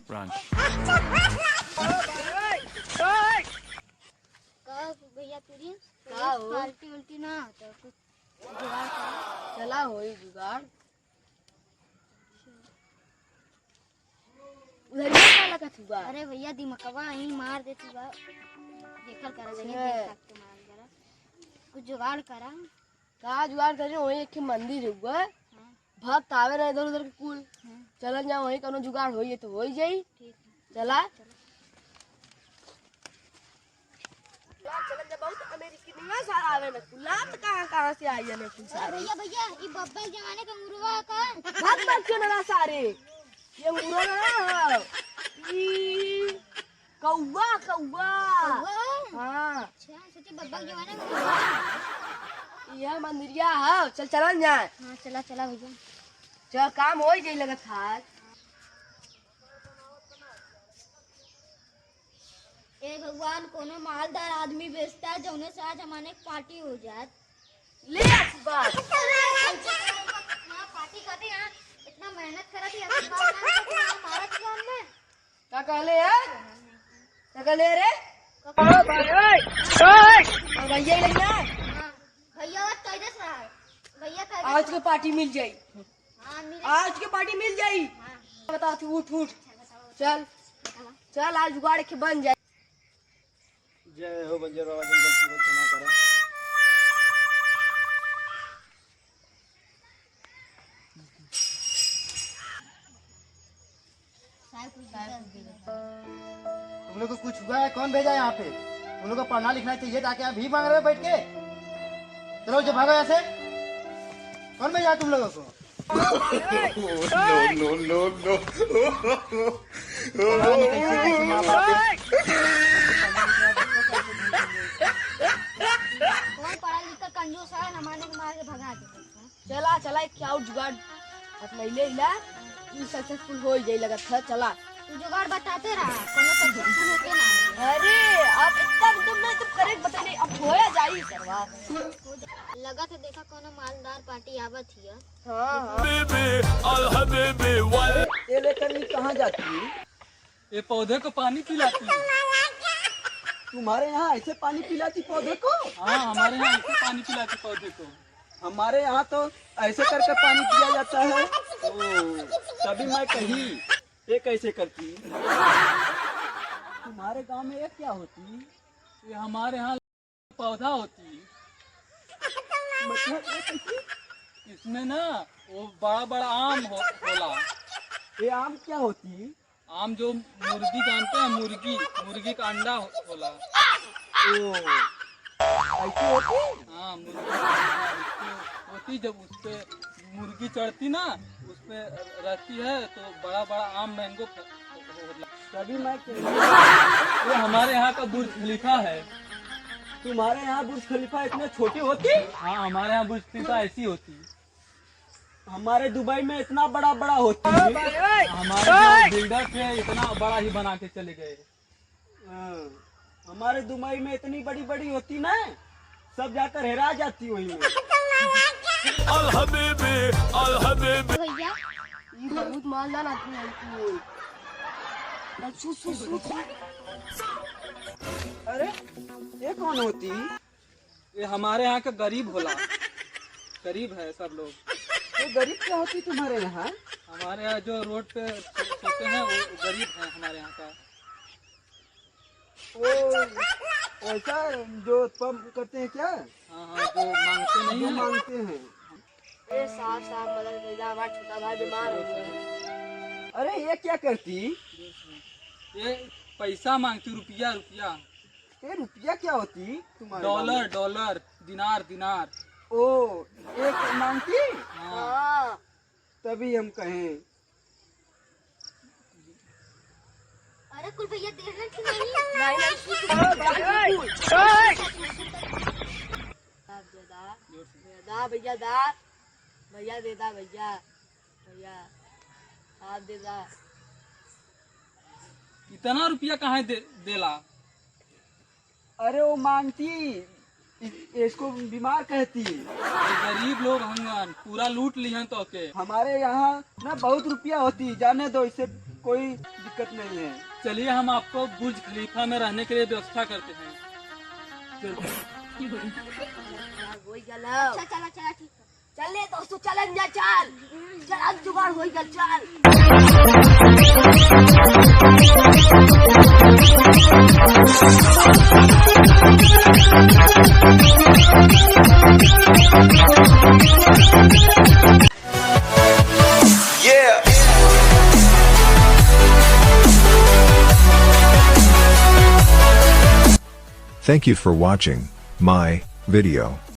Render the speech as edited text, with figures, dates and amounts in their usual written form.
Run. भैया तुरी का हो? पार्टी उल्टी ना होता कुछ जुगाड़ करो। चला होई जुगाड़। उधर क्या लगा जुगाड़? अरे भैया दिमकवा यहीं मार देती बा देखल करा जाइए अच्छा। देख सकते मार करा कुछ जुगाड़ करा। का जुगाड़ करे वही एक ठे मंदिर हुआ हाँ, भक्त आवे ना इधर उधर के कुल हाँ, चलन जा वही कोनो जुगाड़ होई तो होई जाई। ठीक है चला चलो। चलन जा बहुत अमेरिकी निवास आवे ना कुल तो कहां से आई जाने कुल अरे सारे भैया भैया ये बब्बल जमाने का मुर्गा का भाग भाग क्यों ना सारे ये मुरा ना ई कौवा कौवा हां अच्छा सच्ची बब्बल जमाने का मुर्गा। यह मंदिरिया है चल चलन जाए। हाँ चला चला भैया। चल काम हो जाई लगत है। ए भगवान कोनो मालदार आदमी बेचता है जौने से आज हमारे पार्टी हो जाए। ले बात हाँ पार्टी करते हैं इतना मेहनत करा थी हमारा जीवन में क्या कहले है क्या कहले रे भैया ही लगना हाँ भैया और कैसे सर भैया कैसे आज के पार्टी मिल जाई। हाँ मेरे आज के पार्टी मिल जाई। हाँ बता तू उठ उठ चल चल आज जुगाड़ के बन जाए। जय हो बंजर बाबा जंगल की क्षमा करो। तुम लोग को कुछ हुआ है? कौन भेजा यहाँ पे? तुम लोग को पढ़ना लिखना चाहिए ताकि आप भी मांग रहे हो बैठ के। चलो जो भागो यहाँ से। कौन भेजा तुम लोगों को? कौन पढ़ा लिखा कंजूस है हमारे को मार के भगा दे। चला चला एक क्या जुगाड़ अपना ले ला तू सक्सेसफुल हो जाई लगत है। चला तू जुगाड़ बताते रहा कोनो सक्सेसफुल होते ना। अरे अब इतना तुम नहीं तुम करेक्ट बताइए अब होया जाई करवा। लगा था देखा कोनो मालदार पार्टी आवत हिया। हाँ ये लेकर ये कहाँ जाती है? ये पौधे को पानी पिलाती है। तुम्हारे यहाँ ऐसे पानी पिलाती पौधे को? हाँ हमारे यहाँ ऐसे पानी पिलाती पौधे को। हमारे यहाँ तो ऐसे करके पानी पिया जाता है। ओ, तभी मैं कही ये कैसे करती? तुम्हारे गांव में ये क्या होती? ये हमारे यहाँ पौधा होती है। मतलब ये कैसी? इसमें ना वो बड़ा बड़ा आम होला। ये आम क्या होती? आम जो मुर्गी जानते हैं मुर्गी मुर्गी का अंडा होला। ओ, ऐसी होती? हाँ मुर्गी का अंडा उसपे होती जब उसपे मुर्गी चढ़ती ना उसपे रहती है तो बड़ा बड़ा आम मैंगो होला। तभी मैं कही ये हमारे यहाँ का बुर्ज खलीफा है। तुम्हारे यहाँ बुर्ज खलीफा इतने छोटी होती? हाँ हमारे यहाँ बुर्ज खलीफा ऐसी होती है। हमारे दुबई में इतना बड़ा बड़ा होती है। हमारे जो बिल्डर थे इतना बड़ा ही बना के चले गए। हाँ, हमारे दुबई में इतनी बड़ी बड़ी होती ना सब जाकर हेरा जाती वही में। भैया ये बहुत मालदार आदमी है कुल। सु सु सु अरे ये कौन होती? ये हमारे यहाँ का गरीब होला। गरीब है सब लोग। ये गरीब क्या होती तुम्हारे यहाँ? हमारे यहाँ जो रोड पे सोते हैं वो गरीब है हमारे यहाँ का। ओ, ऐसा जो पंप करते हैं क्या? हाँ हाँ जो मांगते नहीं जो है। मांगते हैं। ए साहब साहब मदद कर जा हमारा छोटा भाई बीमार हो गया। अरे ये क्या करती? ये पैसा मांगती रुपया रुपया। ये रुपया क्या होती तुम्हारे? डॉलर डॉलर दिनार दिनार। ओ, एक मांगती? हाँ हाँ तभी हम कहें। अरे कुल भैया देखना कि नहीं नहीं नहीं सु दा भैया दा भैया दे दा भैया भैया आप दे दा। इतना रुपया कहाँ देला? अरे वो मांगती इसको बीमार कहती। ये गरीब लोग हंगन पूरा लूट लिहन तो के। हमारे यहाँ ना बहुत रुपया होती, जाने दो, इससे कोई दिक्कत नहीं है। चलिए हम आपको बुर्ज खलीफा में रहने के लिए व्यवस्था करते हैं। वही गल चला चला चला ठीक है। चले दोस्तों चलन जा चल चल जुगाड़ हो गल चल Thank you for watching my video.